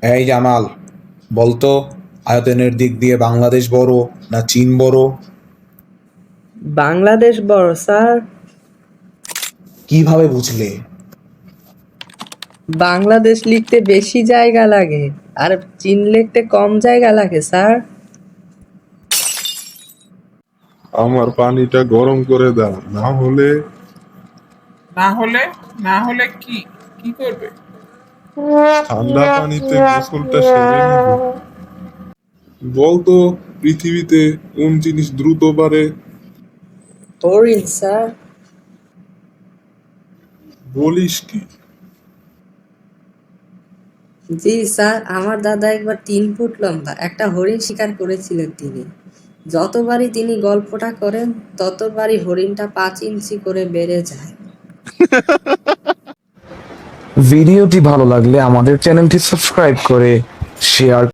এই জামাল, বলতো আয়তনের দিক দিয়ে বাংলাদেশ বড় না চীন বড়? বাংলাদেশ বড় স্যার। কিভাবে বুঝলে? বাংলাদেশ লিখতে বেশি জায়গা লাগে আর চীন লিখতে কম জায়গা লাগে স্যার। আমার পানিটা গরম করে দাও, না হলে। না হলে না হলে কি কি করবে? ঠান্ডা পানিতে গোসলটা সেরে নিব। বলতো পৃথিবীতে কোন জিনিস দ্রুত বাড়ে? হরিণ স্যার। বলিস কি? জি স্যার, আমার দাদা একবার 3 ফুট লম্বা একটা হরিণ শিকার করেছিলেন তিনি। যতবারই তিনি গল্পটা করেন ততবারই হরিণটা 5 ইঞ্চি করে বেড়ে যায়। ভিডিওটি ভালো লাগলে আমাদের চ্যানেলটি সাবস্ক্রাইব করে শেয়ার